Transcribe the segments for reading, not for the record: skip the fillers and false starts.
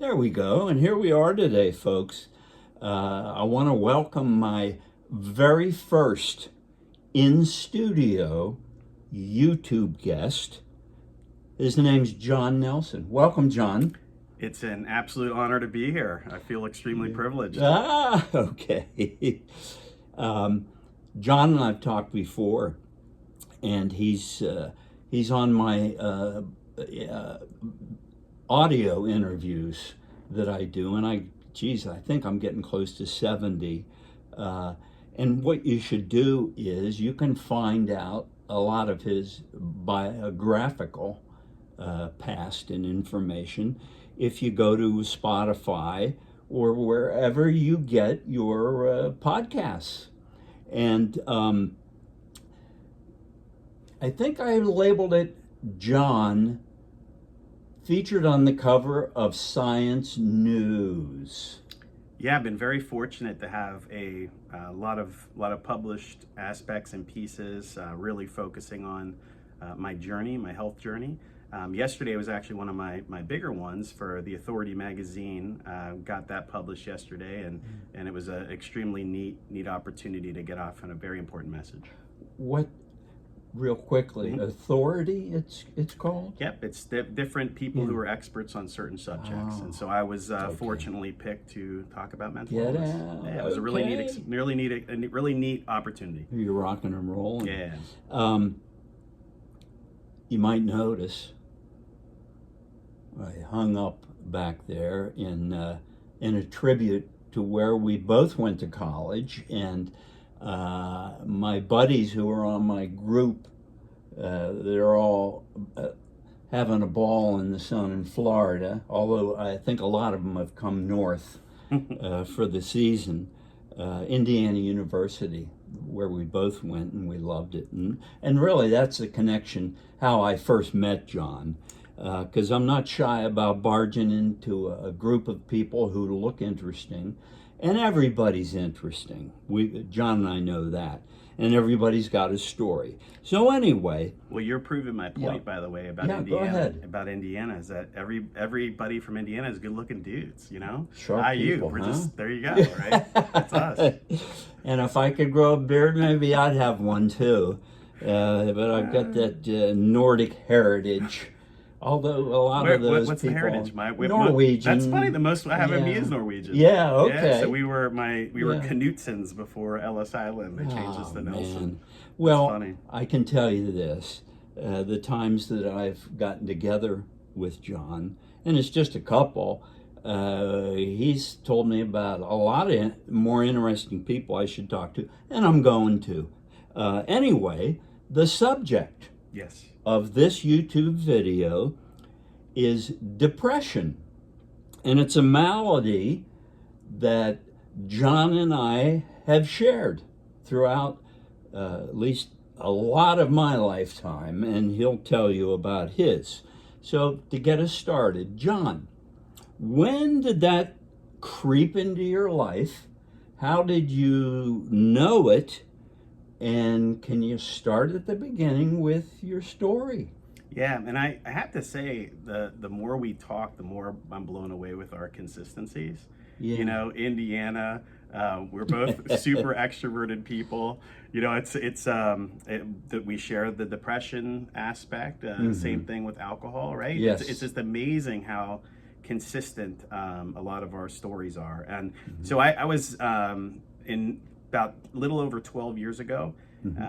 There we go. And here we are today, folks. I want to welcome my very first in studio YouTube guest. His name's John Nelson. Welcome, John. It's an absolute honor to be here. I feel extremely privileged. Okay. um, John and I've talked before, and he's on my audio interviews that I do, and I think I'm getting close to 70. Uh, and what you should do is you can find out a lot of his biographical past and information if you go to Spotify or wherever you get your podcasts. And I think I labeled it John, featured on the cover of Science News. Yeah, I've been very fortunate to have a lot of published aspects and pieces, really focusing on my journey, my health journey. Yesterday was actually one of my bigger ones for the Authority magazine. Got that published yesterday, and it was an extremely neat opportunity to get off on a very important message. What, real quickly, Authority it's called? Yep, it's different people who are experts on certain subjects, and so I was fortunately picked to talk about mental illness. Yeah, it was a really neat opportunity. You're rocking and rolling. Yeah. You might notice I hung up back there in a tribute to where we both went to college, and my buddies who are on my group, they're all having a ball in the sun in Florida, although I think a lot of them have come north for the season. Indiana University, where we both went, and we loved it. And really, that's the connection, how I first met John, because I'm not shy about barging into a group of people who look interesting. And everybody's interesting. John and I know that. And everybody's got a story. So anyway. Well, you're proving my point, by the way, about Indiana. Go ahead. About Indiana is that everybody from Indiana is good-looking dudes, you know? Sharp people, We're huh? just, there you go, right? That's us. And if I could grow a beard, maybe I'd have one too. But I've got that Nordic heritage. Although a lot of those what's people, the heritage? Norwegian. That's funny. The most I have of me is Norwegian. Yeah, okay. Yeah, so we were Knutsons before Ellis Island. They changed us to Nelson. Man. Well, funny. I can tell you this: the times that I've gotten together with John, and it's just a couple. He's told me about a lot of more interesting people I should talk to, and I'm going to. Anyway, the subject. Yes. Of this YouTube video is depression. And it's a malady that John and I have shared throughout at least a lot of my lifetime, and he'll tell you about his. So to get us started, John, when did that creep into your life? How did you know it? And can you start at the beginning with your story? Yeah, and I have to say, the more we talk, the more I'm blown away with our consistencies. Yeah. You know, Indiana, we're both super extroverted people. You know, that we share the depression aspect. Same thing with alcohol, right? Yes. It's just amazing how consistent a lot of our stories are. And so I was in about a little over 12 years ago.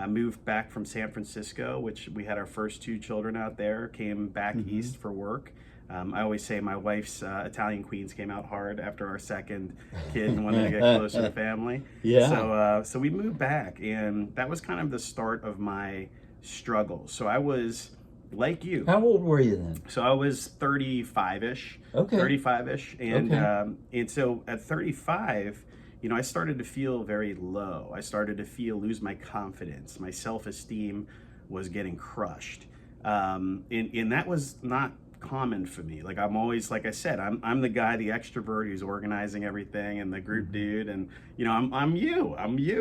Moved back from San Francisco, which we had our first two children out there, came back east for work. I always say my wife's Italian queens came out hard after our second kid and wanted to get closer to family. Yeah. So we moved back, and that was kind of the start of my struggle. So I was like you. How old were you then? So I was 35-ish. Okay. 35-ish. And so at 35, you know, I started to feel very low. I started to lose my confidence. My self-esteem was getting crushed. And that was not common for me. Like, I'm always, like I said, I'm the guy, the extrovert who's organizing everything and the group dude, and you know, I'm you,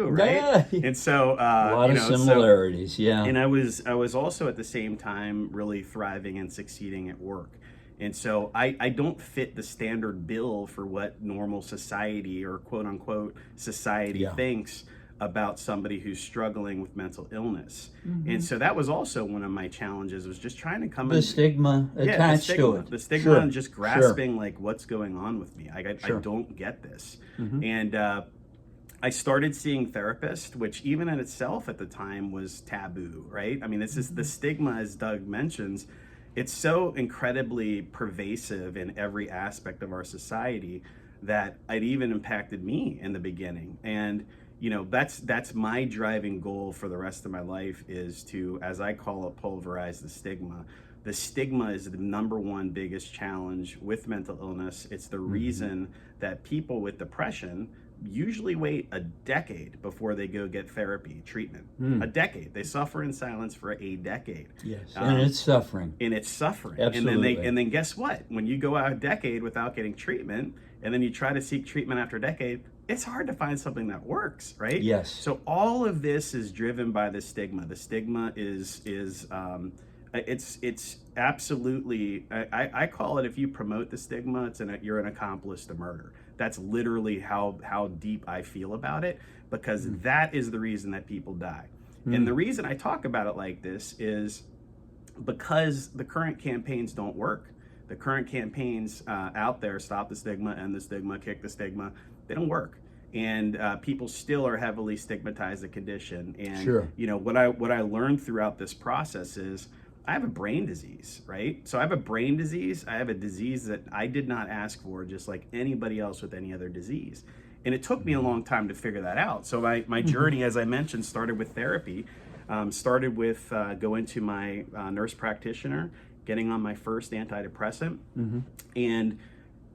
right? Yeah. And so a lot of similarities, yeah. And I was also at the same time really thriving and succeeding at work. And so I don't fit the standard bill for what normal society or quote unquote society Yeah. thinks about somebody who's struggling with mental illness. Mm-hmm. And so that was also one of my challenges, was just trying to come The in. stigma Yeah, attached to it. the stigma, Sure. and just grasping like what's going on with me. I Sure. don't get this. Mhm. And I started seeing therapists, which even in itself at the time was taboo, right? I mean, this is the stigma, as Doug mentions. It's so incredibly pervasive in every aspect of our society that it even impacted me in the beginning. And you know, that's my driving goal for the rest of my life, is to, as I call it, pulverize the stigma. The stigma is the number one biggest challenge with mental illness. It's the reason that people with depression usually wait a decade before they go get therapy treatment. A decade. They suffer in silence for a decade. Yes, and it's suffering. And it's suffering. Absolutely. And then guess what? When you go out a decade without getting treatment, and then you try to seek treatment after a decade, it's hard to find something that works, right? Yes. So all of this is driven by the stigma. The stigma is it's absolutely, I call it, if you promote the stigma, you're an accomplice to murder. That's literally how deep I feel about it, because that is the reason that people die. And the reason I talk about it like this is because the current campaigns don't work. The current campaigns out there, Stop the Stigma, End the Stigma, Kick the Stigma, they don't work. And people still are heavily stigmatized the condition. And Sure. you know, what I learned throughout this process is I have a brain disease, right? So I have a brain disease. I have a disease that I did not ask for, just like anybody else with any other disease. And it took me a long time to figure that out. So my journey, as I mentioned, started with therapy, started with going to my nurse practitioner, getting on my first antidepressant, and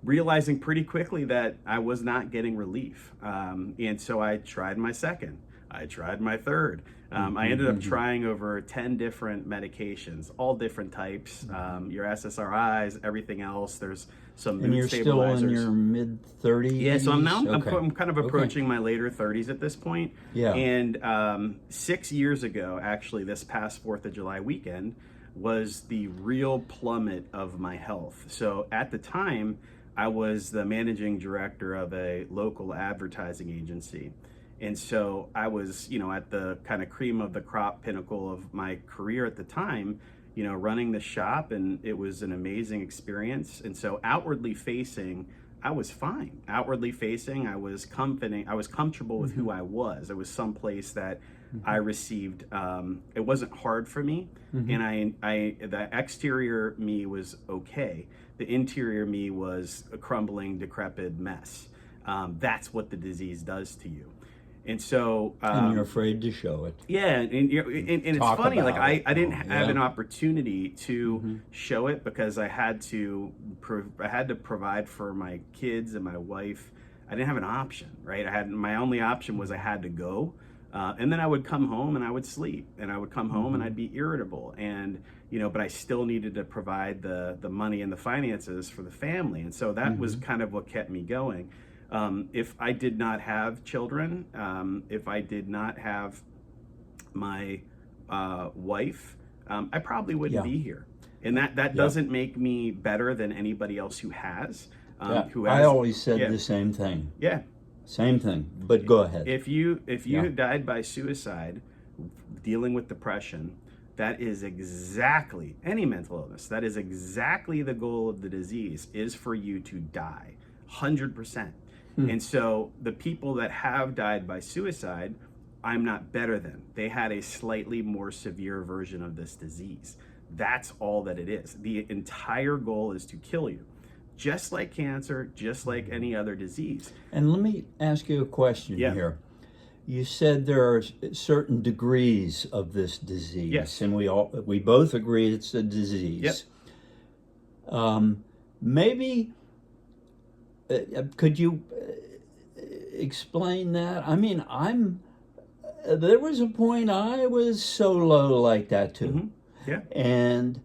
realizing pretty quickly that I was not getting relief. And so I tried my second. I tried my third. I ended up trying over 10 different medications, all different types, your SSRIs, everything else. There's some And mood you're still stabilizers. in your mid-30s? Yeah, so I'm Okay. kind of approaching my later 30s at this point. Yeah. And 6 years ago, actually, this past 4th of July weekend was the real plummet of my health. So at the time, I was the managing director of a local advertising agency. And so I was, you know, at the kind of cream of the crop pinnacle of my career at the time, you know, running the shop, and it was an amazing experience. And so outwardly facing, I was fine. Outwardly facing, I was confident, I was comfortable with who I was. It was someplace that I received, it wasn't hard for me. And the exterior me was okay. The interior me was a crumbling, decrepit mess. That's what the disease does to you. And so, and you're afraid to show it. yeah, and it's Talk funny. Like about it. I didn't have an Yeah. opportunity to show it, because I had to provide for my kids and my wife. I didn't have an option, right? My only option was I had to go, and then I would come home and I would sleep, and I would come home and I'd be irritable, and you know, but I still needed to provide the money and the finances for the family, and so that was kind of what kept me going. If I did not have children, if I did not have my wife, I probably wouldn't be here. And that doesn't make me better than anybody else who has. I always said the same thing. Yeah. Same thing, but go ahead. If you died by suicide, dealing with depression, that is exactly, any mental illness, that is exactly the goal of the disease, is for you to die, 100%. And so the people that have died by suicide, I'm not better than. They had a slightly more severe version of this disease. That's all that it is. The entire goal is to kill you, just like cancer, just like any other disease. And let me ask you a question here. You said there are certain degrees of this disease, Yes. and we both agree it's a disease. Maybe could you explain that? I mean, there was a point I was so low like that too. Yeah. And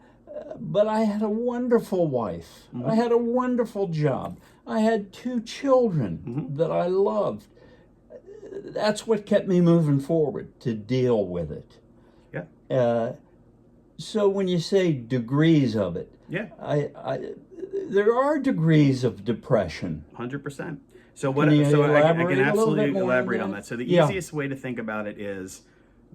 but I had a wonderful wife. I had a wonderful job. I had 2 children that I loved. That's what kept me moving forward, to deal with it. Yeah. So when you say degrees of it, Yeah. there are degrees of depression. 100%. So what? Can you So I elaborate can a little bit absolutely more on elaborate on that? that. So the Yeah. easiest way to think about it is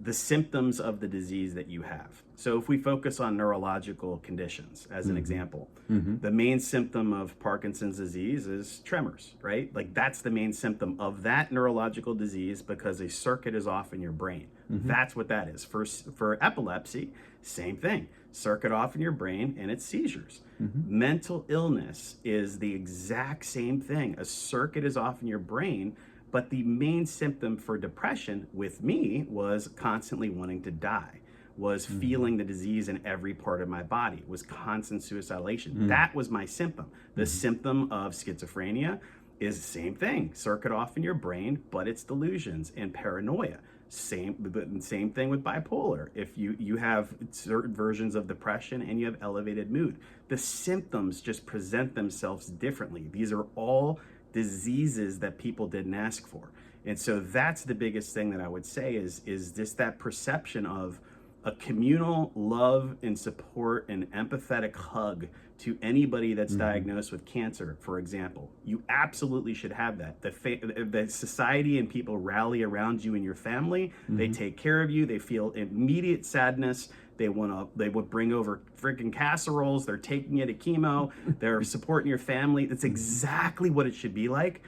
the symptoms of the disease that you have. So if we focus on neurological conditions as an example, the main symptom of Parkinson's disease is tremors, right? Like that's the main symptom of that neurological disease because a circuit is off in your brain. That's what that is. For epilepsy, same thing. Circuit off in your brain and it's seizures. Mental illness is the exact same thing. A circuit is off in your brain, but the main symptom for depression with me was constantly wanting to die, was feeling the disease in every part of my body, was constant suicidalation. That was my symptom. The symptom of schizophrenia is the same thing. Circuit off in your brain, but it's delusions and paranoia. Same thing with bipolar. If you have certain versions of depression and you have elevated mood, the symptoms just present themselves differently. These are all diseases that people didn't ask for. And so that's the biggest thing that I would say is just that perception of a communal love and support and empathetic hug to anybody that's diagnosed with cancer, for example. You absolutely should have that. The society and people rally around you and your family. They take care of you. They feel immediate sadness. They would bring over freaking casseroles. They're taking you to chemo. They're supporting your family. That's exactly what it should be like.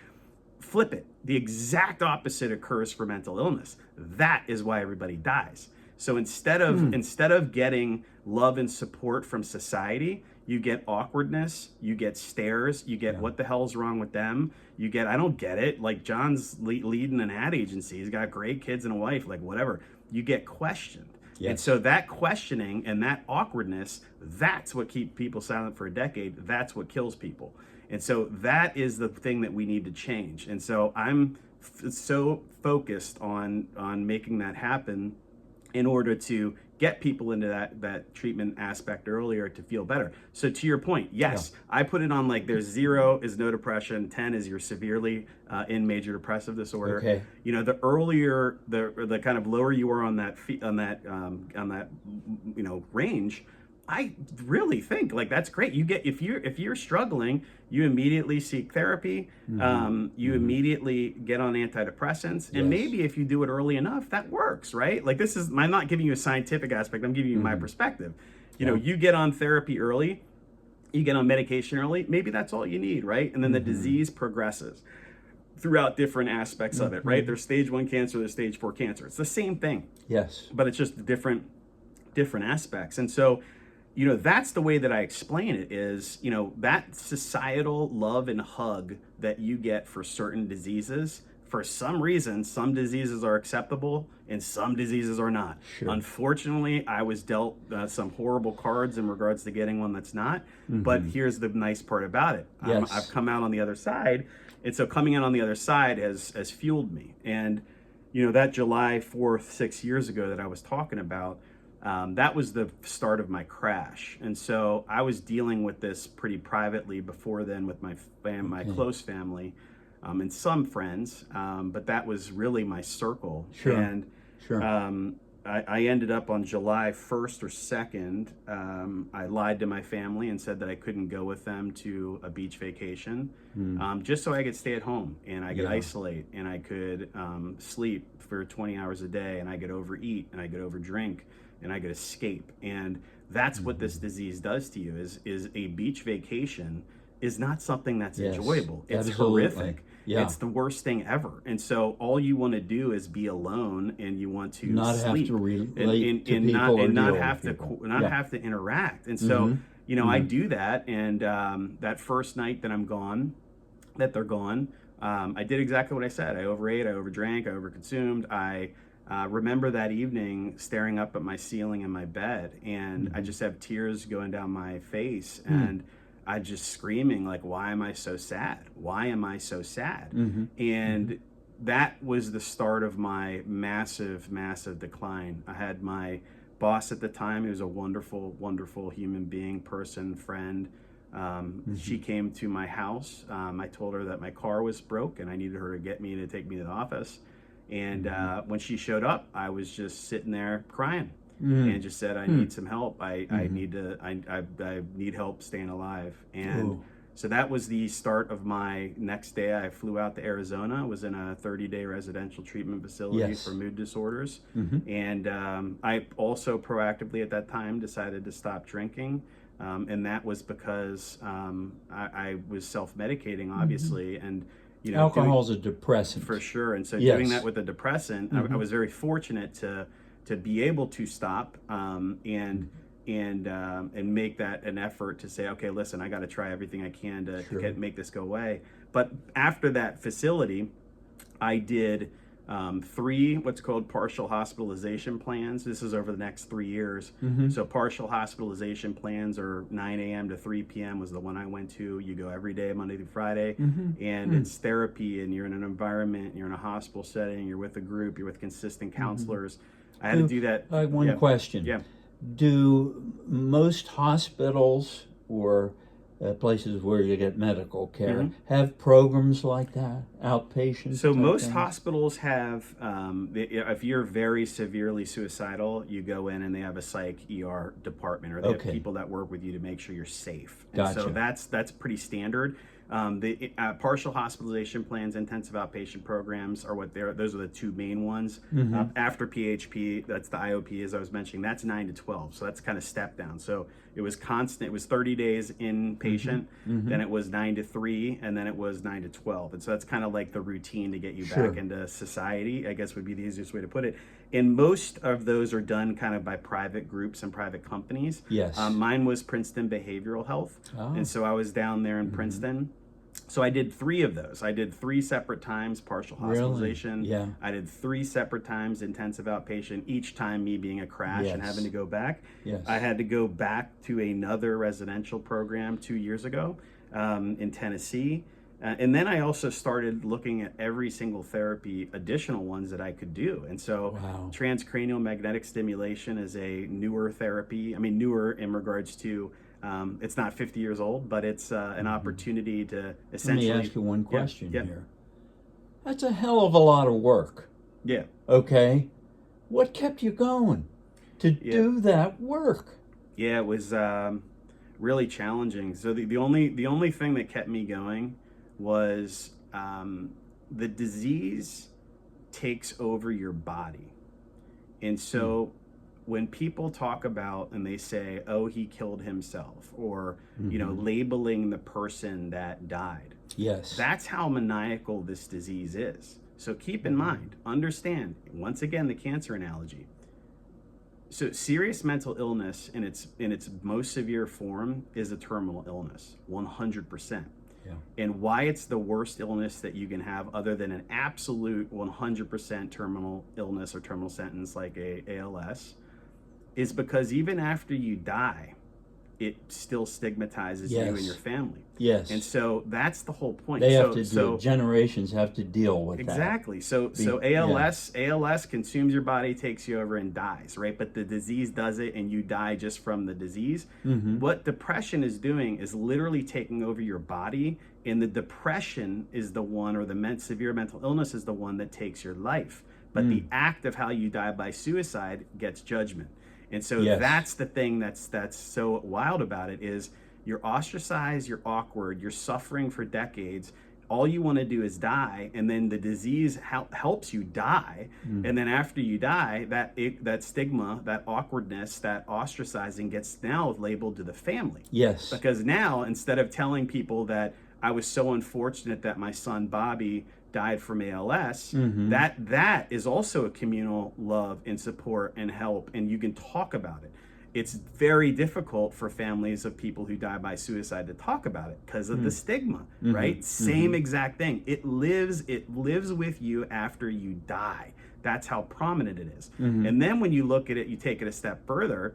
Flip it. The exact opposite occurs for mental illness. That is why everybody dies. So instead of getting love and support from society, you get awkwardness, you get stares, you get what the hell's wrong with them, you get I don't get it. Like John's leading an ad agency. He's got great kids and a wife, like whatever. You get questioned. Yes. And so that questioning and that awkwardness, that's what keeps people silent for a decade. That's what kills people. And so that is the thing that we need to change. And so I'm so focused on making that happen in order to get people into that treatment aspect earlier to feel better. So to your point, yes, I put it on like there's 0 is no depression, 10 is you're severely in major depressive disorder. Okay. You know, the earlier, the kind of lower you are on that range, I really think like that's great. You get if you're struggling, you immediately seek therapy. You immediately get on antidepressants, and maybe if you do it early enough, that works, right? Like I'm not giving you a scientific aspect. I'm giving you my perspective. You know, you get on therapy early, you get on medication early. Maybe that's all you need, right? And then the disease progresses throughout different aspects of it, right? There's stage 1 cancer, there's stage 4 cancer. It's the same thing. Yes. But it's just different aspects, and so. You know, that's the way that I explain it is, you know, that societal love and hug that you get for certain diseases, for some reason, some diseases are acceptable and some diseases are not. Sure. Unfortunately, I was dealt some horrible cards in regards to getting one that's not. But here's the nice part about it. Yes. I've come out on the other side. And so coming out on the other side has fueled me. And, you know, that July 4th, 6 years ago that I was talking about, that was the start of my crash. And so I was dealing with this pretty privately before then with my close family and some friends, but that was really my circle. Sure. And Sure. I ended up on July 1st or 2nd. I lied to my family and said that I couldn't go with them to a beach vacation, just so I could stay at home and I could isolate and I could sleep for 20 hours a day and I could overeat and I could overdrink and I could escape. And that's what this disease does to you is a beach vacation is not something that's enjoyable. It's absolutely. horrific. Yeah. It's the worst thing ever. And so all you want to do is be alone and you want to Not sleep have to relate and to people or not deal have with to people. have to interact. And so, you know, I do that. And that first night that they're gone, I did exactly what I said. I overate, I overdrank, I overconsumed. I remember that evening staring up at my ceiling in my bed and I just have tears going down my face and I just screaming like, why am I so sad? Why am I so sad? And that was the start of my massive decline. I had my boss at the time. He was a wonderful, wonderful human being, person, friend. She came to my house. I told her that my car was broke and I needed her to take me to the office. And when she showed up, I was just sitting there crying and just said, I need some help. I need help staying alive. And So that was the start of my next day. I flew out to Arizona, was in a 30-day residential treatment facility Yes. for mood disorders. Mm-hmm. And I also proactively at that time decided to stop drinking. And that was because I was self-medicating, obviously. And, you know, Alcohol's a depressant. for sure. And so Yes. doing that with a depressant, I was very fortunate to be able to stop and make that an effort to say, okay, listen, I got to try everything I can to make this go away. But after that facility, I did 3 what's called partial hospitalization plans. This is over the next 3 years. So partial hospitalization plans are 9 a.m. to 3 p.m. was the one I went to. You go every day, Monday through Friday, and it's therapy, and you're in an environment, you're in a hospital setting, you're with a group, you're with consistent counselors. I had to do that. One question. Yeah. Do most hospitals or places where you get medical care have programs like that, outpatient? So type most things? hospitals have, if you're very severely suicidal, you go in and they have a psych ER department, or they have people that work with you to make sure you're safe. And so that's pretty standard. The partial hospitalization plans, intensive outpatient programs are those are the 2 main ones. After PHP, that's the IOP, as I was mentioning, that's 9 to 12. So that's kind of step down. So it was constant. It was 30 days inpatient, then it was 9 to 3, and then it was 9 to 12. And so that's kind of like the routine to get you back into society, I guess would be the easiest way to put it. And most of those are done kind of by private groups and private companies. Yes. Mine was Princeton Behavioral Health. And so I was down there in Princeton. So I did 3 of those. I did 3 separate times partial hospitalization. Really? Yeah. I did 3 separate times intensive outpatient, each time me being a crash and having to go back. Yes. I had to go back to another residential program 2 years ago in Tennessee. And then I also started looking at every single therapy, additional ones that I could do. And so transcranial magnetic stimulation is a newer therapy. I mean, newer in regards to it's not 50 years old, but it's an opportunity to essentially... Let me ask you one question Yeah. here. That's a hell of a lot of work. Yeah. Okay. What kept you going to do that work? Yeah, it was really challenging. So the only thing that kept me going was the disease takes over your body. And so when people talk about and they say, oh, he killed himself, or you know, labeling the person that died, that's how maniacal this disease is. So keep in mind, understand, once again, the cancer analogy. So serious mental illness in its most severe form is a terminal illness, 100%. And why it's the worst illness that you can have, other than an absolute 100% terminal illness or terminal sentence like ALS, is because even after you die, it still stigmatizes you and your family. Yes. And so that's the whole point. They have generations have to deal with that. Exactly. So ALS consumes your body, takes you over, and dies, right? But the disease does it, and you die just from the disease. What depression is doing is literally taking over your body, and the depression is the one, or the severe mental illness is the one that takes your life. But the act of how you die by suicide gets judgment. And so that's the thing that's so wild about it, is you're ostracized, you're awkward, you're suffering for decades. All you want to do is die, and then the disease helps you die. And then after you die, that stigma, that awkwardness, that ostracizing gets now labeled to the family. Yes. Because now, instead of telling people that I was so unfortunate that my son Bobby died from ALS, that is also a communal love and support and help, and you can talk about it. It's very difficult for families of people who die by suicide to talk about it because of the stigma, right? Same exact thing. It lives with you after you die. That's how prominent it is. And then when you look at it, you take it a step further.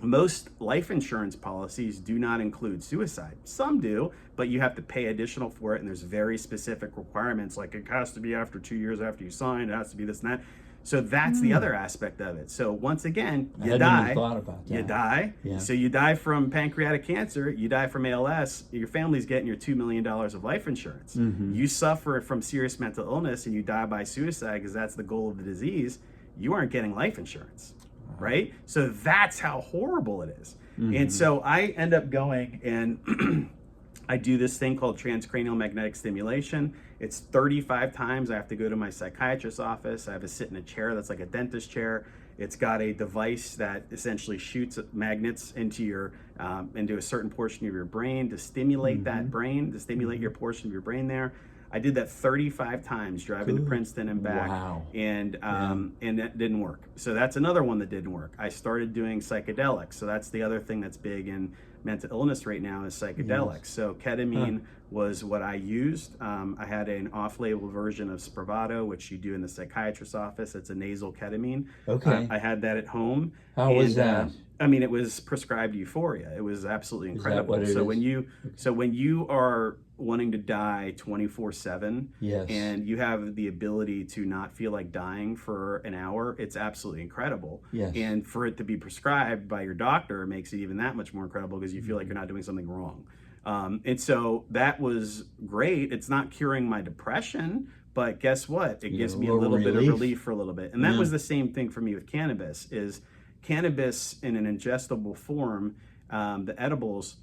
Most life insurance policies do not include suicide. Some do, but you have to pay additional for it, and there's very specific requirements, like it has to be after 2 years after you sign, it has to be this and that. So that's the other aspect of it. So once again, you die. I hadn't even thought about that. You die. Yeah. So you die from pancreatic cancer, you die from ALS, your family's getting your $2 million of life insurance. You suffer from serious mental illness and you die by suicide because that's the goal of the disease, you aren't getting life insurance. Right? So that's how horrible it is. And so I end up going and I do this thing called transcranial magnetic stimulation. It's 35 times. I have to go to my psychiatrist's office. I have to sit in a chair that's like a dentist chair. It's got a device that essentially shoots magnets into a certain portion of your brain to stimulate that brain, to stimulate your portion of your brain there. I did that 35 times driving to Princeton and back. Wow. And that didn't work. So that's another one that didn't work. I started doing psychedelics. So that's the other thing that's big in mental illness right now is psychedelics. Yes. So ketamine was what I used. I had an off-label version of Spravato, which you do in the psychiatrist's office. It's a nasal ketamine. Okay. I had that at home. How was that? I mean, it was prescribed Euphoria. It was absolutely incredible. Is that what it is? So when you are wanting to die 24/7, Yes. and you have the ability to not feel like dying for an hour, it's absolutely incredible. Yes. And for it to be prescribed by your doctor makes it even that much more incredible because you feel like you're not doing something wrong. And so that was great. It's not curing my depression, but guess what? It gives me a little bit of relief for a little bit. And that was the same thing for me with cannabis. Is cannabis in an ingestible form, the edibles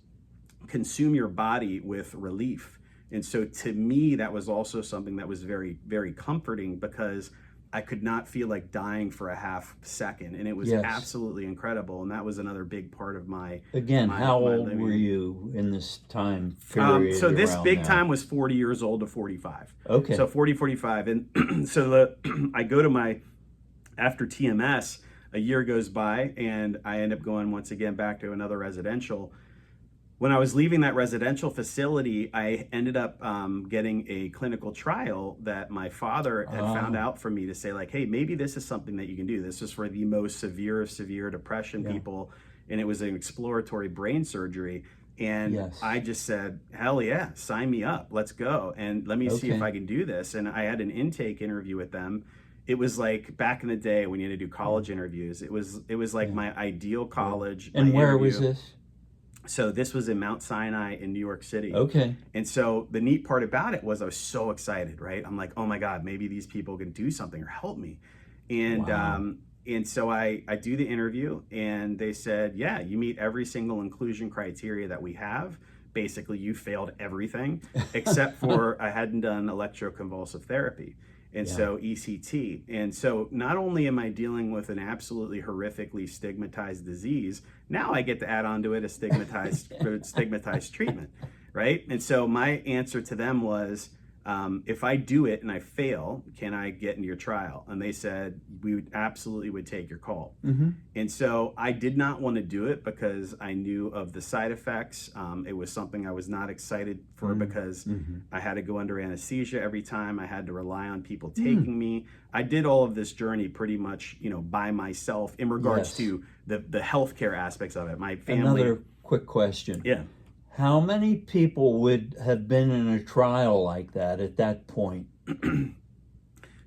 consume your body with relief. And so to me, that was also something that was very, very comforting because I could not feel like dying for a half second. And it was absolutely incredible. And that was another big part of my how old were you in this time period? So this big time was 40 years old to 45. Okay. So 40, 45. And so I go to after TMS, a year goes by and I end up going once again back to another residential. When I was leaving that residential facility, I ended up getting a clinical trial that my father had found out for me to say like, hey, maybe this is something that you can do. This is for the most severe of severe depression people. And it was an exploratory brain surgery. And I just said, hell yeah, sign me up. Let's go. And let me see if I can do this. And I had an intake interview with them. It was like back in the day when you had to do college interviews. It was like my ideal college. And where was this? So this was in Mount Sinai in New York City. Okay. And so the neat part about it was I was so excited, right? I'm like, oh my God, maybe these people can do something or help me. And and so I do the interview and they said, yeah, you meet every single inclusion criteria that we have. Basically, you failed everything except for I hadn't done electroconvulsive therapy. And so ECT. And so not only am I dealing with an absolutely horrifically stigmatized disease, now I get to add on to it a stigmatized treatment, right? And so my answer to them was, if I do it and I fail, can I get into your trial? And they said, we would absolutely take your call. And so I did not want to do it because I knew of the side effects. It was something I was not excited for because I had to go under anesthesia every time. I had to rely on people taking me. I did all of this journey pretty much, by myself in regards to the healthcare aspects of it. My family. Another quick question. Yeah. How many people would have been in a trial like that at that point?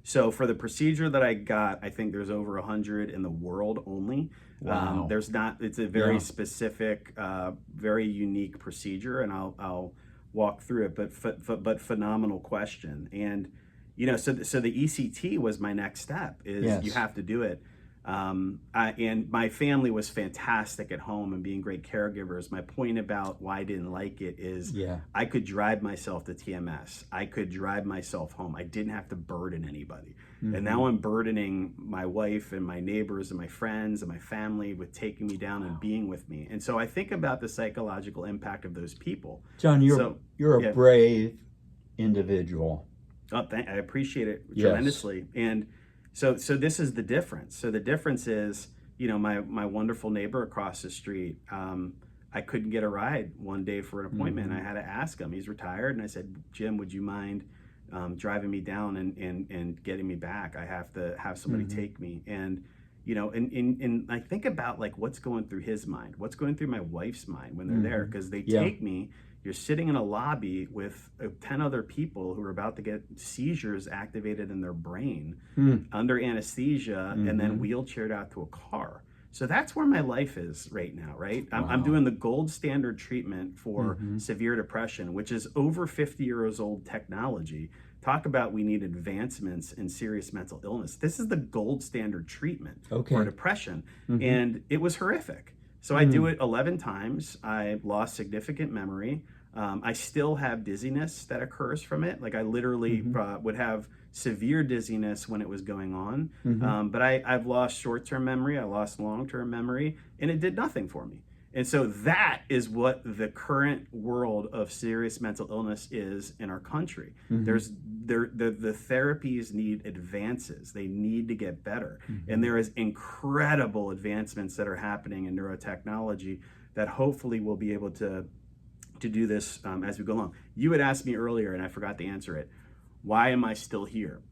So for the procedure that I got, I think there's over 100 in the world only. Wow. There's not, it's a very specific, very unique procedure, and I'll walk through it, but phenomenal question. And, so the ECT was my next step is you have to do it. And my family was fantastic at home and being great caregivers. My point about why I didn't like it is I could drive myself to TMS. I could drive myself home. I didn't have to burden anybody. And now I'm burdening my wife and my neighbors and my friends and my family with taking me down and being with me. And so I think about the psychological impact of those people. John, you're a brave individual. Oh, I appreciate it tremendously. And so this is the difference. So the difference is, my wonderful neighbor across the street, I couldn't get a ride one day for an appointment. I had to ask him. He's retired. And I said, Jim, would you mind driving me down and getting me back? I have to have somebody take me. And, and I think about like what's going through his mind, what's going through my wife's mind when they're there, because they take me. You're sitting in a lobby with 10 other people who are about to get seizures activated in their brain under anesthesia and then wheelchaired out to a car. So that's where my life is right now, right? I'm doing the gold standard treatment for severe depression, which is over 50 years old technology. Talk about we need advancements in serious mental illness. This is the gold standard treatment for depression. And it was horrific. So I do it 11 times. I lost significant memory. I still have dizziness that occurs from it. Like I literally would have severe dizziness when it was going on. But I've lost short-term memory, I lost long-term memory, and it did nothing for me. And so that is what the current world of serious mental illness is in our country. The therapies need advances. They need to get better. And there is incredible advancements that are happening in neurotechnology that hopefully will be able to do this as we go along. You had asked me earlier, and I forgot to answer it. Why am I still here?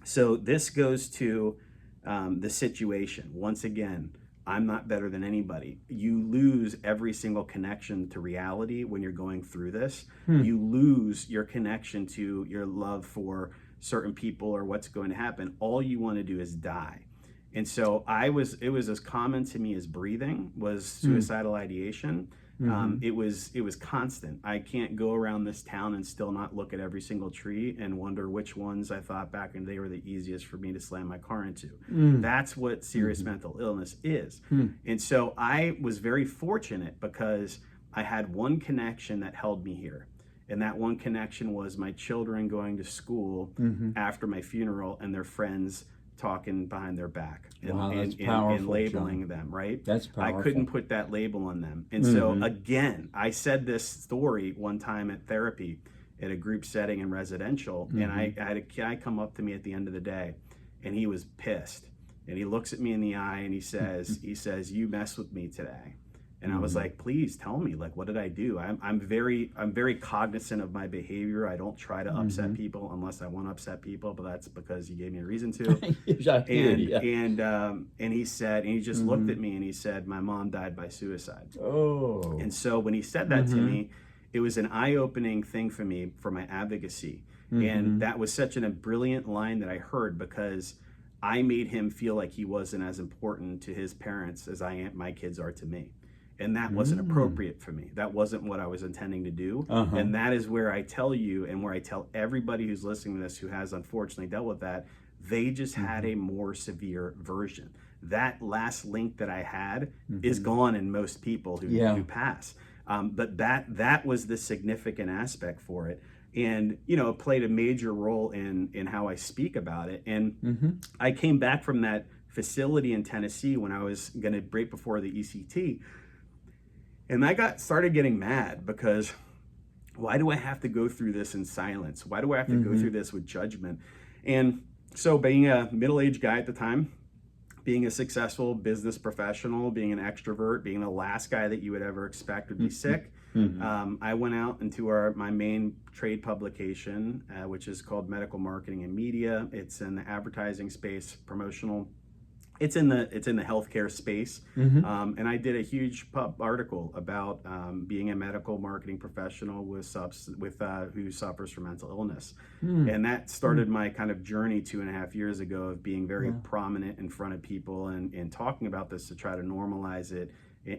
So this goes to the situation. Once again, I'm not better than anybody. You lose every single connection to reality when you're going through this. You lose your connection to your love for certain people or what's going to happen. All you want to do is die. And so it was as common to me as breathing was suicidal ideation. It was constant. I can't go around this town and still not look at every single tree and wonder which ones I thought back in the day were the easiest for me to slam my car into. That's what serious mental illness is. And so I was very fortunate because I had one connection that held me here. And that one connection was my children going to school after my funeral and their friends talking behind their back and labeling them, right? That's powerful. I couldn't put that label on them. And so again, I said this story one time at therapy at a group setting in residential, and I had a guy come up to me at the end of the day, and he was pissed. And he looks at me in the eye and he says, "You messed with me today." And I was like, "Please tell me, like, what did I do?" I'm very cognizant of my behavior. I don't try to upset people unless I want to upset people, but that's because you gave me a reason to. And he said, and he just looked at me and he said, "My mom died by suicide." Oh. And so when he said that to me, it was an eye-opening thing for me for my advocacy. And that was such a brilliant line that I heard because I made him feel like he wasn't as important to his parents as my kids are to me. And that wasn't appropriate for me. That wasn't what I was intending to do. And that is where I tell you and where I tell everybody who's listening to this who has unfortunately dealt with that, they just had a more severe version. That last link that I had is gone in most people who pass. But that was the significant aspect for it. And, it played a major role in how I speak about it. And I came back from that facility in Tennessee when I was going to break before the ECT. And I started getting mad because why do I have to go through this in silence? Why do I have to go through this with judgment? And so being a middle-aged guy at the time, being a successful business professional, being an extrovert, being the last guy that you would ever expect would be sick, I went out into my main trade publication, which is called Medical Marketing and Media. It's in the advertising space, promotional. It's in the healthcare space, and I did a huge article about being a medical marketing professional who suffers from mental illness, and that started my kind of journey 2.5 years ago of being very prominent in front of people and talking about this to try to normalize it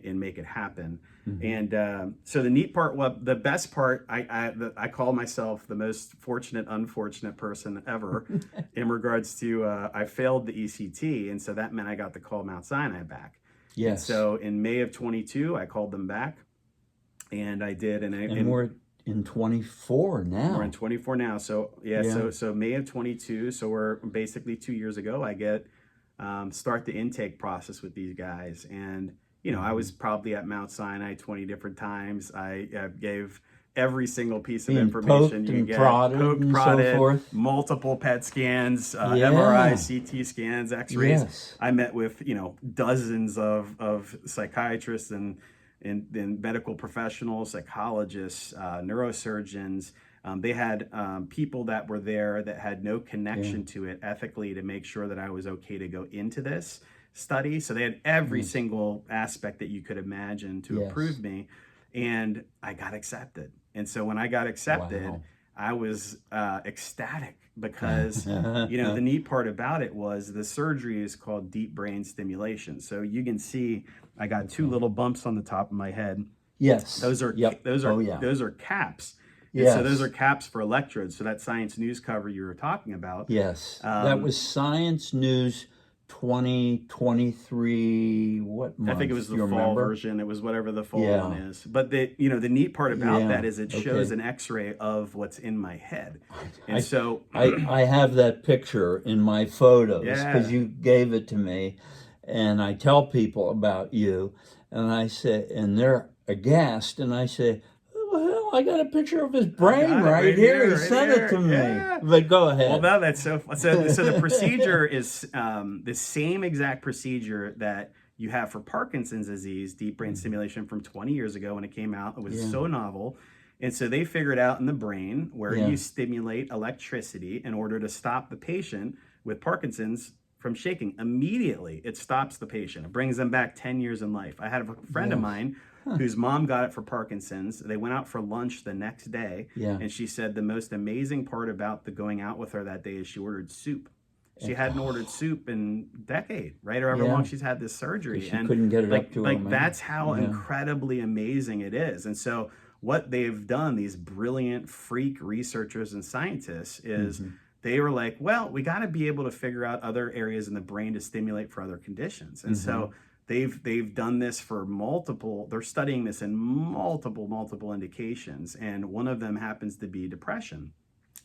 and make it happen. And so the neat part, the best part, I call myself the most fortunate, unfortunate person ever in regards to I failed the ECT, and so that meant I got to call Mount Sinai back. Yes. And so in May of 22, I called them back, and I did. And we're in 24 now. We're in 24 now. So so May of 22. So we're basically 2 years ago. I start the intake process with these guys, and I was probably at Mount Sinai 20 different times. I gave every single piece of information you get, poked, prodded, so forth. Multiple PET scans, MRI, CT scans, X-rays. Yes. I met with dozens of psychiatrists and medical professionals, psychologists, neurosurgeons. They had people that were there that had no connection to it ethically to make sure that I was okay to go into this study. So they had every single aspect that you could imagine to approve me, and I got accepted. And so when I got accepted, I was ecstatic because the neat part about it was the surgery is called deep brain stimulation. So you can see I got two little bumps on the top of my head. Yes, those are those are caps. Yes. So those are caps for electrodes. So that Science News cover you were talking about. Yes, that was Science News 2023, what month? I think it was Do the you fall remember? version. It was whatever the fall Yeah. one is. But the neat part about Yeah. that is it shows Okay. an X-ray of what's in my head, and I, so I have that picture in my photos because yeah, you gave it to me, and I tell people about you, and I say, and they're aghast, and I say, "Oh, hell, I got a picture of his I brain got it right right here. He here, right sent it to here. me." Yeah. But go Well, ahead. no, that's so the procedure is the same exact procedure that you have for Parkinson's disease, deep brain stimulation from 20 years ago when it came out. It was Yeah. so novel. And so they figured out in the brain where Yeah. you stimulate electricity in order to stop the patient with Parkinson's from shaking. Immediately, it stops the patient. It brings them back 10 years in life. I had a friend of Yes. mine whose mom got it for Parkinson's. They went out for lunch the next day, Yeah. and she said the most amazing part about the going out with her that day is she ordered soup. She hadn't ordered soup in a decade, right? Or however Yeah. long she's had this surgery. She And couldn't get it up to her like mouth. that's how Yeah. incredibly amazing it is. And so what they've done, these brilliant freak researchers and scientists, is they were like, well, we got to be able to figure out other areas in the brain to stimulate for other conditions. And so they've done this for they're studying this in multiple indications, and one of them happens to be depression.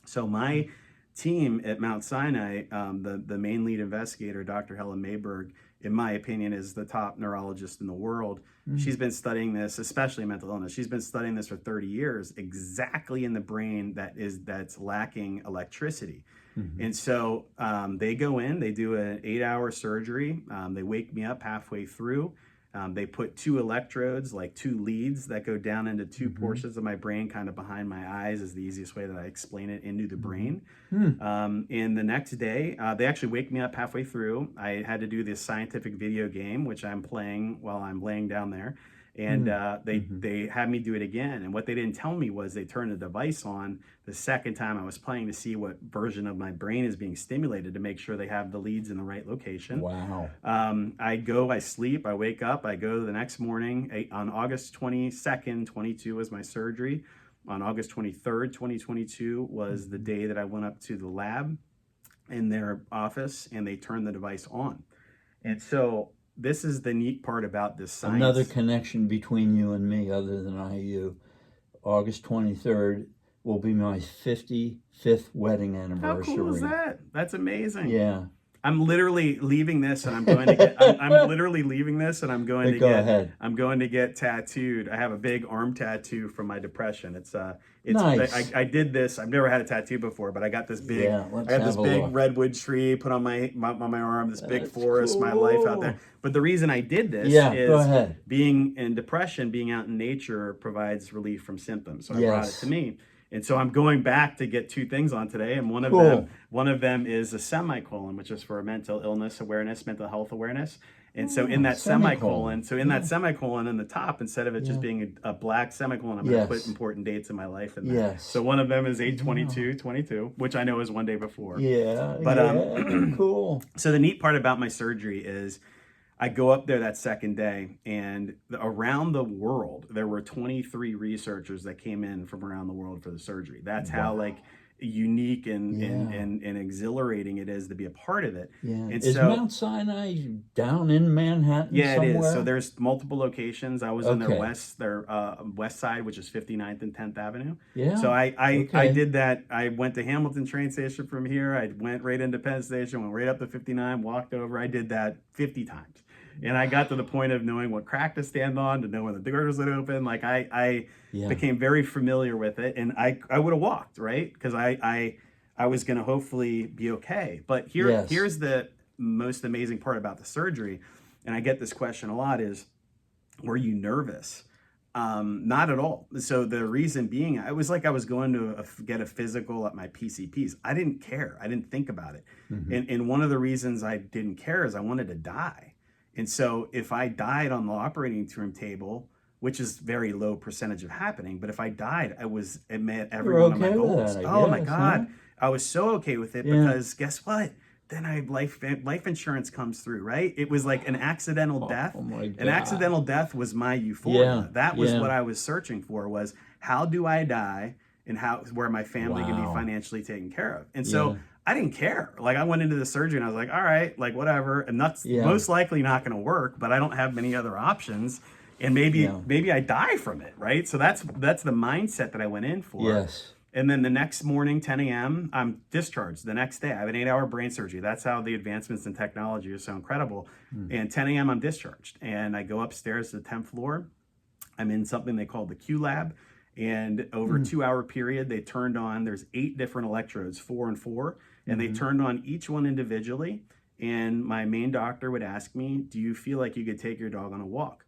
So my team at Mount Sinai, the main lead investigator, Dr. Helen Mayberg, in my opinion, is the top neurologist in the world. She's been studying this, especially mental illness. She's been studying this for 30 years, exactly in the brain that's lacking electricity. And so they go in, they do an 8-hour surgery. They wake me up halfway through. They put 2 electrodes, like 2 leads that go down into 2 portions of my brain, kind of behind my eyes is the easiest way that I explain it, into the brain. And the next day, they actually wake me up halfway through. I had to do this scientific video game, which I'm playing while I'm laying down there. And they had me do it again. And what they didn't tell me was they turned the device on the second time I was playing to see what version of my brain is being stimulated to make sure they have the leads in the right location. Wow. I sleep, I wake up, I go the next morning. On August 22nd, 22 was my surgery. On August 23rd, 2022 was the day that I went up to the lab in their office and they turned the device on. And so this is the neat part about this science. Another connection between you and me, other than you. August 23rd will be my 55th wedding How anniversary. cool is that? That's amazing. Yeah. I'm literally leaving this, and I'm going to get. I'm literally leaving this, and I'm going to Go get. ahead. I'm going to get tattooed. I have a big arm tattoo from my depression. It's Nice. I did this. I've never had a tattoo before, but I got this big. Yeah, let's I got this have a big look. redwood tree put on my arm. This big That's forest, my life out there. cool. But the reason I did this Yeah, is go ahead. being in depression, being out in nature provides relief from symptoms. So I brought it Yes. to me. And so I'm going back to get 2 things on today, and one Cool. of them is a semicolon, which is for mental illness awareness, mental health awareness. And so in that semicolon. that semicolon in the top, instead of it just being a black semicolon, I'm going to put important dates in my life in there. Yes. So one of them is 8/22/22, which I know is one day before. Yeah. But, yeah. Cool. So the neat part about my surgery is I go up there that second day, and around the world, there were 23 researchers that came in from around the world for the surgery. That's how unique and exhilarating it is to be a part of it. Yeah. And Is so, Mount Sinai down in Manhattan yeah, somewhere? it is. So there's multiple locations. I was in Okay. their west side, which is 59th and 10th Avenue. Yeah. So I Okay. did that. I went to Hamilton train station from here. I went right into Penn Station, went right up to 59, walked over. I did that 50 times. And I got to the point of knowing what crack to stand on, to know when the doors would open. Like I Yeah. became very familiar with it, and I would have walked, right? Because I was going to hopefully be okay. But Yes. here's the most amazing part about the surgery, and I get this question a lot: is were you nervous? Not at all. So the reason being, I was like I was going to get a physical at my PCPs. I didn't care. I didn't think about it. And one of the reasons I didn't care is I wanted to die. And so if I died on the operating room table, which is very low percentage of happening, but if I died, it met every one of my okay with goals. that, I Oh my guess, God. huh? I was so okay with it Yeah. because guess what? Then life insurance comes through, right? It was like an accidental death. Oh my God. An accidental death was my euphoria. Yeah, That was yeah. what I was searching for, was how do I die and where my family can be Wow. financially taken care of. And so Yeah. I didn't care. Like I went into the surgery and I was like, all right, like whatever. And that's Yeah. most likely not going to work, but I don't have many other options. And Yeah. maybe I die from it, right? So that's the mindset that I went in for. Yes. And then the next morning, 10 a.m., I'm discharged. The next day, I have an 8-hour brain surgery. That's how the advancements in technology are so incredible. And 10 a.m., I'm discharged. And I go upstairs to the 10th floor. I'm in something they call the Q Lab. And over a 2-hour period, they turned on, there's 8 different electrodes, 4 and 4. And they turned on each one individually. And my main doctor would ask me, do you feel like you could take your dog on a walk?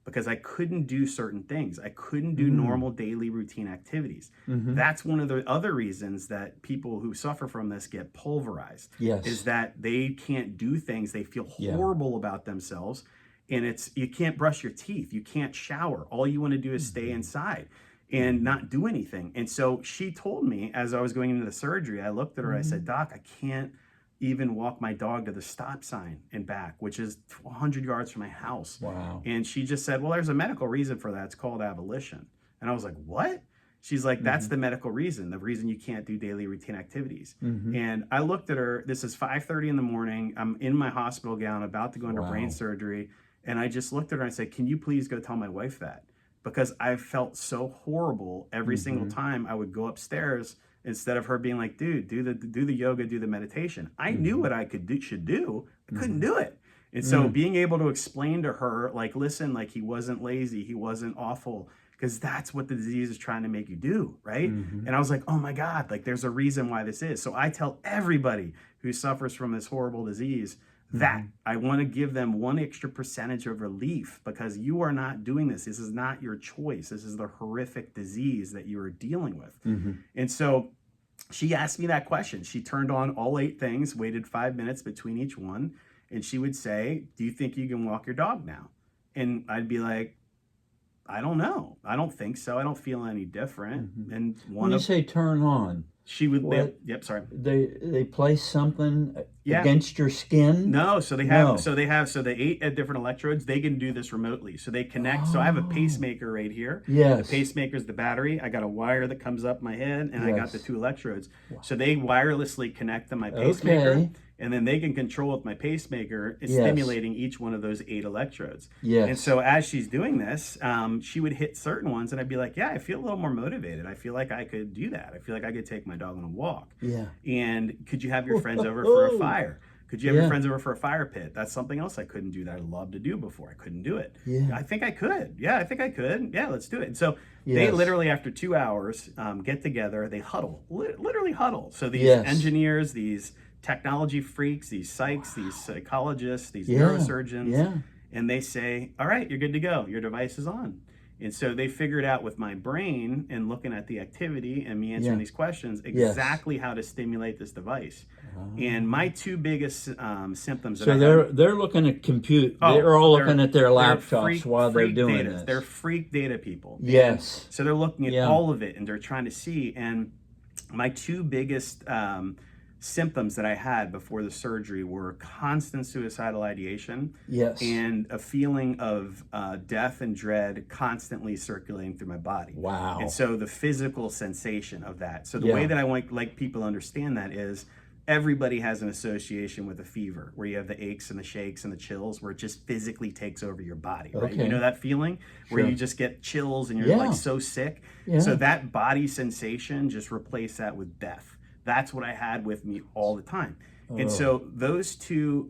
Because I couldn't do certain things. I couldn't do normal daily routine activities. That's one of the other reasons that people who suffer from this get pulverized. Yes. Is that they can't do things. They feel Yeah. horrible about themselves. And you can't brush your teeth. You can't shower. All you want to do is stay inside and not do anything. And so she told me as I was going into the surgery, I looked at her, I said, Doc, I can't even walk my dog to the stop sign and back, which is 100 yards from my house. Wow. And she just said, well, there's a medical reason for that. It's called avolition. And I was like, what? She's like, that's the medical reason, the reason you can't do daily routine activities. And I looked at her, this is 5:30 in the morning. I'm in my hospital gown, about to go into brain surgery. And I just looked at her and I said, can you please go tell my wife that? Because I felt so horrible every single time I would go upstairs. Instead of her being like, dude, do the yoga, do the meditation. I knew what I should do. I couldn't do it. And so being able to explain to her, like, listen, like he wasn't lazy, he wasn't awful, because that's what the disease is trying to make you do, right? And I was like, oh my God, like there's a reason why this is. So I tell everybody who suffers from this horrible disease that I want to give them 1 extra percentage of relief, because you are not doing this. This is not your choice. This is the horrific disease that you are dealing with. And so she asked me that question. She turned on all 8 things, waited 5 minutes between each one. And she would say, do you think you can walk your dog now? And I'd be like, I don't know. I don't think so. I don't feel any different. And When you say turn on, she would, what? yep, sorry. they place something against your skin? No, so they have the 8 different electrodes. They can do this remotely. So they connect. So I have a pacemaker right here. Yes. The pacemaker is the battery. I got a wire that comes up my head, and I got the Yes. 2 electrodes. So they wirelessly connect to my pacemaker. Okay. And then they can control with my pacemaker, Yes. stimulating each one of those 8 electrodes. Yes. And so as she's doing this, she would hit certain ones, and I'd be like, yeah, I feel a little more motivated. I feel like I could do that. I feel like I could take my dog on a walk. Yeah. And could you have your friends over for a fire? Could you have your friends over for a fire pit? That's something else I couldn't do that I loved to do before. I couldn't do it. Yeah. I think I could. Yeah, I think I could. Yeah, let's do it. And so they literally, after 2 hours, get together. They huddle, literally huddle. So these engineers, these technology freaks, these psychs, these psychologists, these neurosurgeons, and they say, all right, you're good to go. Your device is on. And so they figured out with my brain and looking at the activity and me answering these questions exactly how to stimulate this device. And my 2 biggest symptoms. So they're looking at compute. They're all looking at their laptops while they're doing this. They're freak data people. Yes. And so they're looking at all of it and they're trying to see. And my 2 biggest symptoms that I had before the surgery were constant suicidal ideation and a feeling of death and dread constantly circulating through my body. Wow. And so the physical sensation of that. So the way that I want like people to understand that is everybody has an association with a fever where you have the aches and the shakes and the chills where it just physically takes over your body, right? You know that feeling where you just get chills and you're like so sick. So that body sensation, just replace that with death. That's what I had with me all the time. And so those two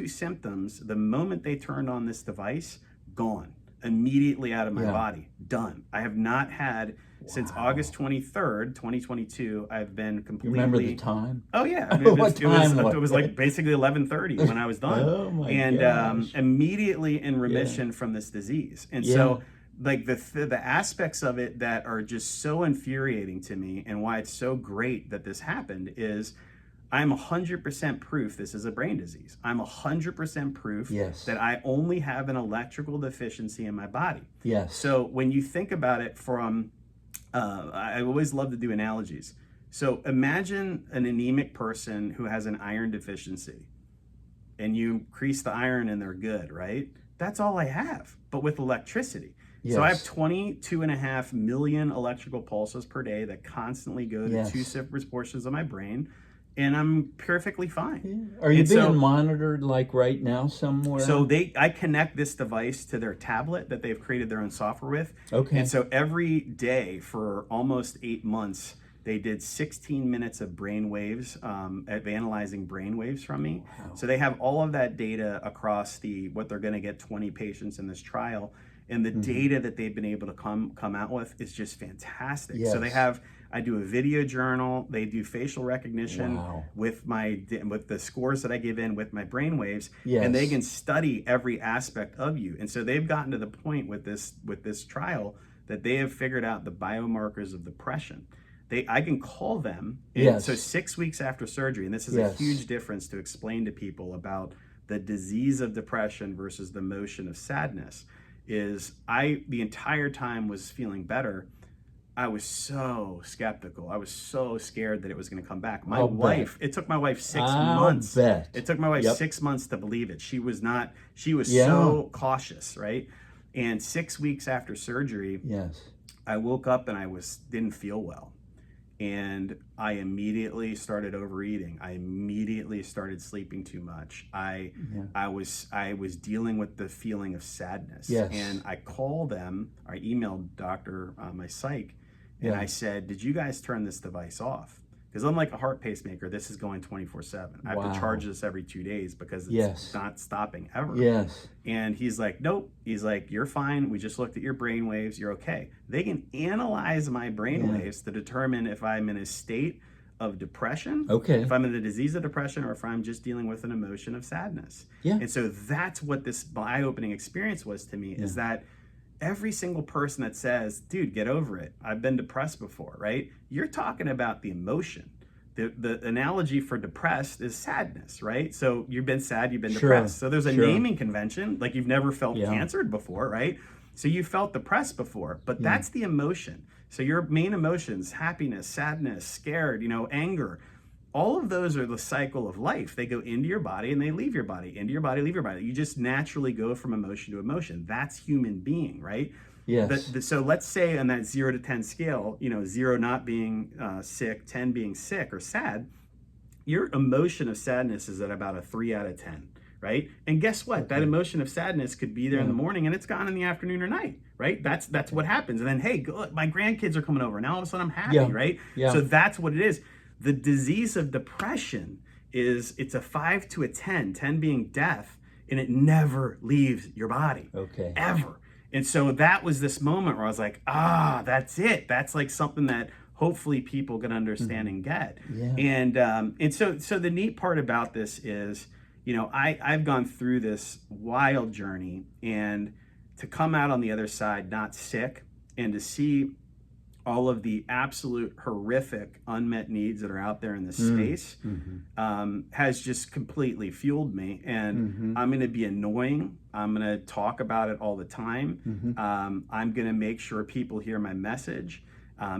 symptoms, the moment they turned on this device, gone. Immediately out of my body. Done. I have not had, since August 23rd, 2022, I've been completely... You remember the time? Oh, yeah. I mean, It was like basically 11:30 when I was done. Oh, my gosh. Immediately in remission from this disease. And so like the aspects of it that are just so infuriating to me and why it's so great that this happened is I'm 100% proof this is a brain disease. I'm 100% proof that I only have an electrical deficiency in my body. So when you think about it from, I always love to do analogies. So imagine an anemic person who has an iron deficiency and you increase the iron and they're good, right? That's all I have, but with electricity. So I have 22.5 million electrical pulses per day that constantly go to 2 separate portions of my brain. and I'm perfectly fine. Are you And being so- monitored like right now somewhere? So I connect this device to their tablet that they've created their own software with. Okay. And so every day for almost 8 months, they did 16 minutes of brain waves, of analyzing brain waves from me. Wow. So they have all of that data across what they're going to get 20 patients in this trial. And the data that they've been able to come out with is just fantastic. So they Yes. have, I do a video journal, they do facial recognition Wow. with the scores that I give in with my brain waves, Yes. and they can study every aspect of you. And so they've gotten to the point with this trial that they have figured out the biomarkers of depression. I can call them, and Yes. so 6 weeks after surgery, and this is Yes. a huge difference to explain to people about the disease of depression versus the emotion of sadness, is the entire time was feeling better. I was so skeptical. I was so scared that it was going to come back. It took my wife 6 months. Bet. It took my wife Yep. 6 months to believe it. She was Yeah. so cautious, right? And 6 weeks after surgery, Yes. I woke up and didn't feel well. And I immediately started overeating. I immediately started sleeping too much. I was dealing with the feeling of sadness. Yes. And I called them, I emailed doctor, my psych, and Yeah. I said, did you guys turn this device off? Because unlike a heart pacemaker, this is going 24/7. I have Wow. to charge this every 2 days because it's Yes. not stopping ever. Yes. And he's like, nope. He's like, you're fine. We just looked at your brain waves. You're okay. They can analyze my brain Yeah. waves to determine if I'm in a state of depression, Okay. if I'm in the disease of depression, or if I'm just dealing with an emotion of sadness. Yeah. And so that's what this eye-opening experience was to me, is that every single person that says, dude, get over it, I've been depressed before, right? You're talking about the emotion. The analogy for depressed is sadness, right? So you've been sad, you've been Sure, depressed. So there's a sure. naming convention, like you've never felt Yeah. cancered before, right? So you felt depressed before, but that's the emotion. So your main emotions, happiness, sadness, scared, anger, all of those are the cycle of life. They go into your body and they leave your body, into your body, leave your body. You just naturally go from emotion to emotion. That's human being, right? Yes. So let's say on that 0 to 10 scale, 0 not being sick, 10 being sick or sad, your emotion of sadness is at about a 3 out of 10, right? And guess what? That emotion of sadness could be there in the morning and it's gone in the afternoon or night, right? That's what happens. And then, hey, look, my grandkids are coming over. Now all of a sudden I'm happy, Yeah. right? Yeah. So that's what it is. The disease of depression it's a 5 to a 10, 10 being death, and it never leaves your body. Okay. Ever. And so that was this moment where I was like, that's it. That's like something that hopefully people can understand and get. Yeah. And so the neat part about this is, I've gone through this wild journey, and to come out on the other side not sick, and to see all of the absolute horrific unmet needs that are out there in this space has just completely fueled me. And I'm going to be annoying. I'm going to talk about it all the time. I'm going to make sure people hear my message.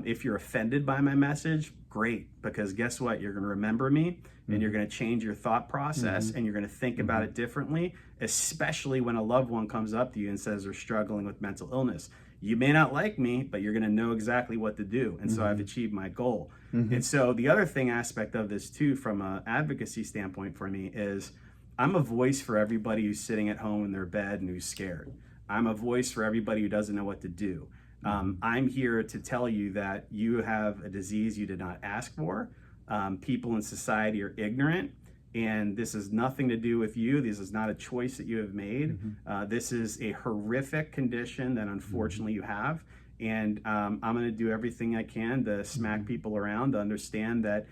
If you're offended by my message, great, because guess what? You're going to remember me, and you're going to change your thought process, and you're going to think about it differently, especially when a loved one comes up to you and says they're struggling with mental illness. You may not like me, but you're going to know exactly what to do. And so I've achieved my goal. And so the other aspect of this too, from an advocacy standpoint for me, is I'm a voice for everybody who's sitting at home in their bed and who's scared. I'm a voice for everybody who doesn't know what to do. I'm here to tell you that you have a disease you did not ask for. People in society are ignorant, and this has nothing to do with you. This is not a choice that you have made. This is a horrific condition that unfortunately you have. And I'm going to do everything I can to smack people around, to understand that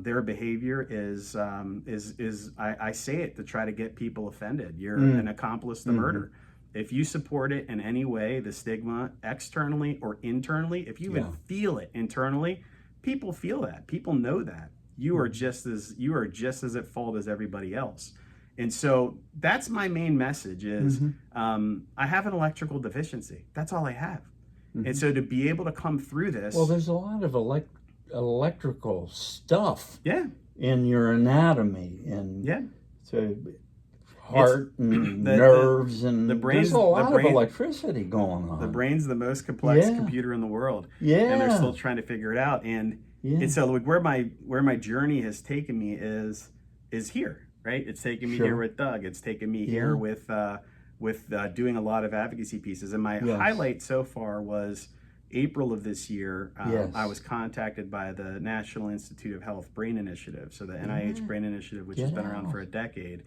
their behavior is I say it to try to get people offended. You're an accomplice to murder. If you support it in any way, the stigma externally or internally, if you even feel it internally, people feel that. People know that. You are just as at fault as everybody else. And so that's my main message is I have an electrical deficiency. That's all I have. And so to be able to come through this. Well, there's a lot of electrical stuff Yeah. in your anatomy, and Yeah. so heart and the nerves, and the brain's- there's a lot the brain- of electricity going on. The brain's the most complex Yeah. computer in the world. Yeah. And they're still trying to figure it out. And Yeah. And so like where my journey has taken me is here, right? It's taken me here Sure. with Doug. It's taken me Yeah. here with doing a lot of advocacy pieces. And my Yes. highlight so far was April of this year. Yes. I was contacted by the National Institute of Health Brain Initiative, so the NIH Yeah. Brain Initiative, which Get has been around out. for a decade.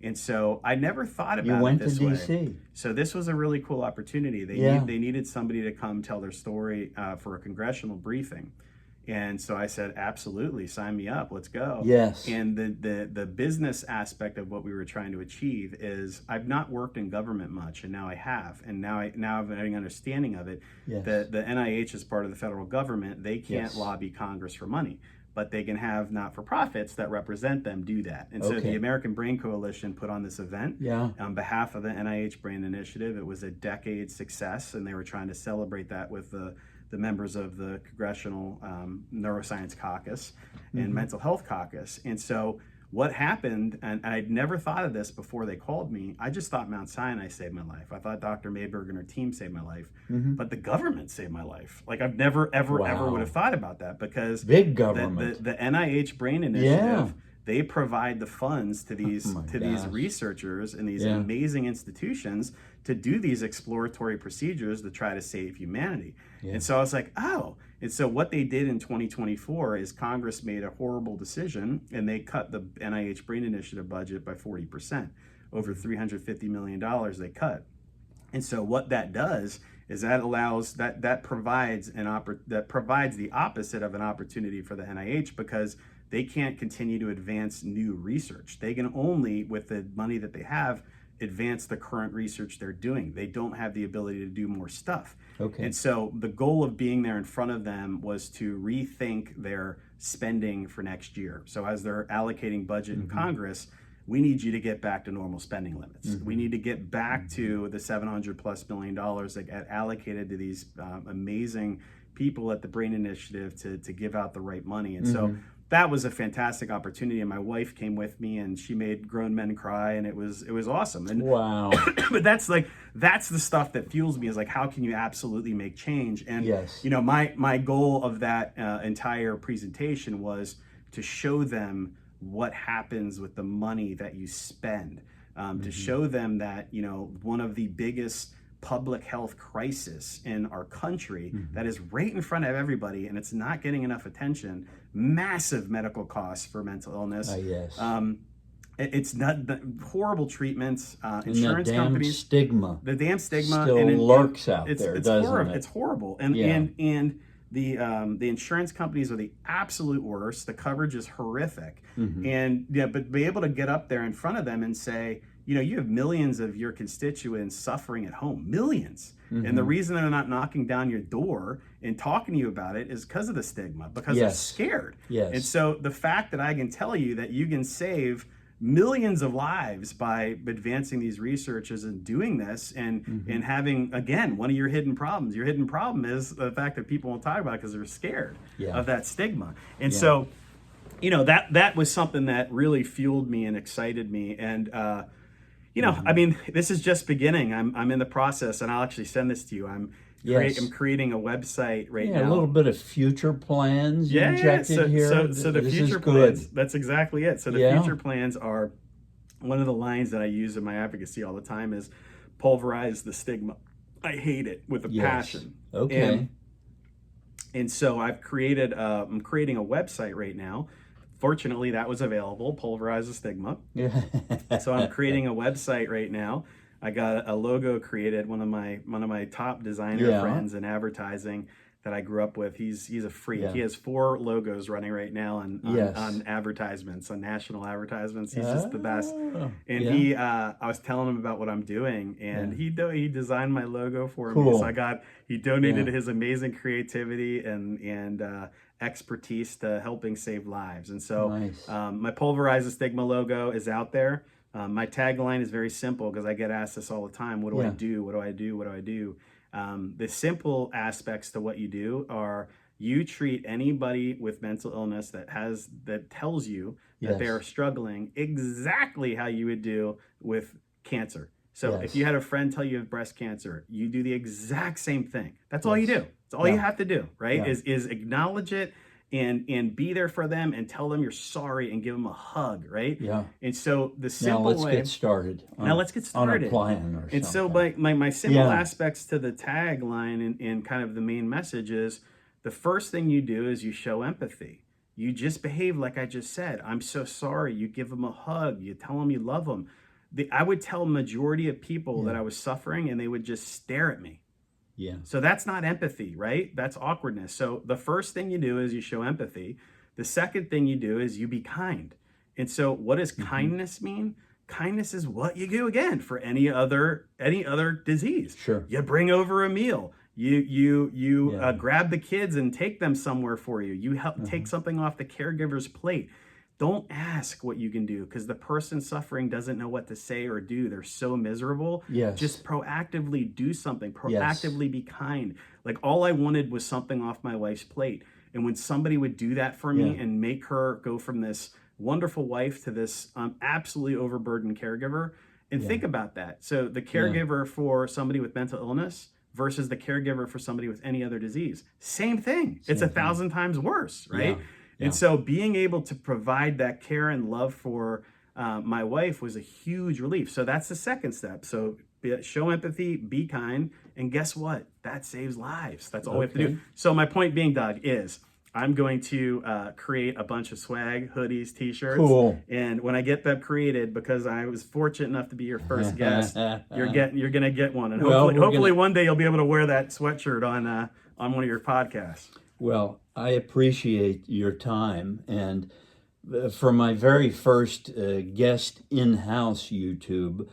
And so I never thought You about it went to this way. DC. So this was a really cool opportunity. Yeah. They needed somebody to come tell their story for a congressional briefing. And so I said, absolutely, sign me up, let's go. Yes. And the business aspect of what we were trying to achieve is I've not worked in government much, and now I have. And now I have an understanding of it. Yes. The NIH is part of the federal government. They can't Yes. lobby Congress for money, but they can have not-for-profits that represent them do that. And so Okay. the American Brain Coalition put on this event Yeah. on behalf of the NIH Brain Initiative. It was a decade success, and they were trying to celebrate that with the members of the Congressional Neuroscience Caucus and Mental Health Caucus. And so what happened, and I'd never thought of this before they called me, I just thought Mount Sinai saved my life. I thought Dr. Mayberg and her team saved my life, but the government saved my life. Like I've never, ever, ever Wow. would have thought about that, because Big government. the NIH Brain Initiative, Yeah. they provide the funds to these my these gosh. researchers and these Yeah. amazing institutions to do these exploratory procedures to try to save humanity. Yeah. And so I was like, oh. And so what they did in 2024 is Congress made a horrible decision, and they cut the NIH Brain Initiative budget by 40%, over $350 million they cut. And so what that does is that allows that provides the opposite of an opportunity for the NIH, because they can't continue to advance new research. They can only, with the money that they have, advance the current research they're doing. They don't have the ability to do more stuff. Okay. And so the goal of being there in front of them was to rethink their spending for next year. So as they're allocating budget in Congress, we need you to get back to normal spending limits. We need to get back to the $700+ million that get allocated to these amazing people at the Brain Initiative to give out the right money. And so that was a fantastic opportunity, and my wife came with me, and she made grown men cry, and it was awesome. And Wow. but that's the stuff that fuels me, is like, how can you absolutely make change? And Yes. you know, my goal of that entire presentation was to show them what happens with the money that you spend, to show them that, you know, one of the biggest public health crisis in our country that is right in front of everybody, and it's not getting enough attention, massive medical costs for mental illness. Yes. It's not the horrible treatments, And insurance the damn companies, stigma the damn stigma still lurks out there, doesn't horrible. it? It's horrible, and Yeah. and the insurance companies are the absolute worst. The coverage is horrific, and yeah, but be able to get up there in front of them and say, you know, you have millions of your constituents suffering at home, millions. And the reason they're not knocking down your door and talking to you about it is because of the stigma, because they're Yes. scared. Yes. And so the fact that I can tell you that you can save millions of lives by advancing these researches and doing this, and having, again, one of your hidden problems. Your hidden problem is the fact that people won't talk about it because they're scared Yeah. of that stigma. And Yeah. so, you know, that was something that really fueled me and excited me. And you know, I mean, this is just beginning. I'm in the process, and I'll actually send this to you. I'm creating a website right now. A little bit of future plans Yeah, injected here. So the This future is plans, good. that's exactly it. So the Yeah. future plans are, one of the lines that I use in my advocacy all the time is, pulverize the stigma. I hate it with a Yes. passion. Okay. And so I'm creating a website right now. Fortunately, that was available, Pulverize the Stigma. Yeah. So I'm creating a website right now. I got a logo created. One of my top designer Yeah. friends in advertising that I grew up with. He's a freak. Yeah. He has 4 logos running right now on Yes. advertisements, on national advertisements. He's just the best. Oh, And yeah. I was telling him about what I'm doing, and Yeah. he designed my logo for me. Cool. So he donated Yeah. his amazing creativity and expertise to helping save lives. And so Nice. my Pulverize the Stigma logo is out there. My tagline is very simple, because I get asked this all the time. What do I Yeah. do? What do I do? What do I do? The simple aspects to what you do are, you treat anybody with mental illness that tells you that they Yes. are struggling exactly how you would do with cancer. So Yes. if you had a friend tell you you have breast cancer, you do the exact same thing. That's all you Yes. do. It's all Yeah. you have to do, right? Yeah. Is acknowledge it and be there for them and tell them you're sorry and give them a hug, right? Yeah. And so the Now simple let's way. get started. Now let's get started. On a plan or And so something. my simple Yeah. aspects to the tagline and kind of the main message is the first thing you do is you show empathy. You just behave like I just said. I'm so sorry. You give them a hug. You tell them you love them. I would tell majority of people that I was suffering and they would just stare at me. Yeah. So that's not empathy, right? That's awkwardness. So the first thing you do is you show empathy. The second thing you do is you be kind. And so what does kindness mean? Kindness is what you do again for any other disease. Sure. You bring over a meal. You Yeah. grab the kids and take them somewhere for you. You help take something off the caregiver's plate. Don't ask what you can do because the person suffering doesn't know what to say or do. They're so miserable. Yes. Just proactively do something. Yes. Proactively be kind. Like all I wanted was something off my wife's plate. And when somebody would do that for me Yeah. and make her go from this wonderful wife to this absolutely overburdened caregiver, and think about that. So the caregiver for somebody with mental illness versus the caregiver for somebody with any other disease, same thing. It's 1,000 times worse, right? Yeah. And so being able to provide that care and love for my wife was a huge relief. So that's the second step. So show empathy, be kind, and guess what? That saves lives. That's all we have to Okay. do. So my point being, Doug, is I'm going to create a bunch of swag, hoodies, t-shirts. Cool. And when I get them created, because I was fortunate enough to be your first guest, you're gonna get one. And Well, hopefully one day you'll be able to wear that sweatshirt on one of your podcasts. Well, I appreciate your time, and for my very first guest in-house YouTube,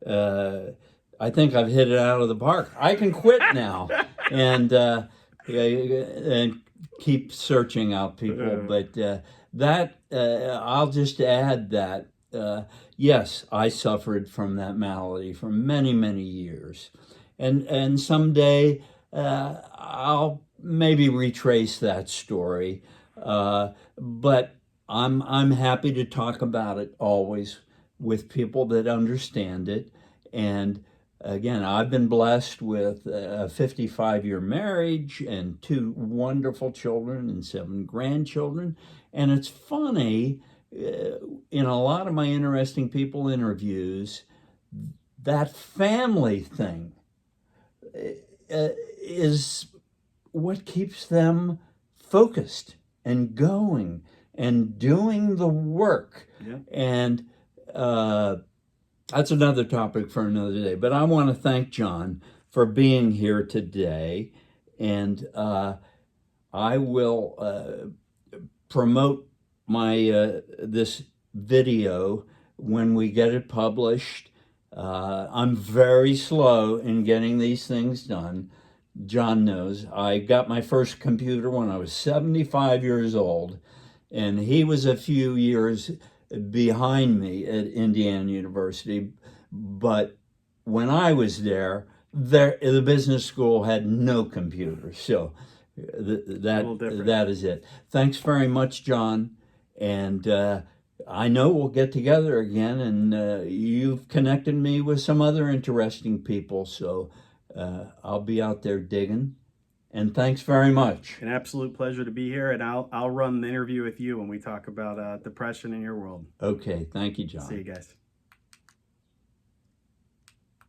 I think I've hit it out of the park. I can quit now and keep searching out people. But I'll just add that yes, I suffered from that malady for many, many years, and someday I'll maybe retrace that story, but I'm happy to talk about it always with people that understand it. And again, I've been blessed with a 55-year marriage and 2 wonderful children and 7 grandchildren. And it's funny, in a lot of my interesting people interviews, that family thing is what keeps them focused and going and doing the work. Yeah. And that's another topic for another day. But I want to thank John for being here today. And I will promote my this video when we get it published. I'm very slow in getting these things done. John knows. I got my first computer when I was 75 years old, and he was a few years behind me at Indiana University. But when I was there, the business school had no computers. So that is it. Thanks very much, John. And I know we'll get together again, and you've connected me with some other interesting people. So I'll be out there digging. And thanks very much. An absolute pleasure to be here, and I'll run the interview with you when we talk about depression in your world. Okay, thank you, John. See you guys.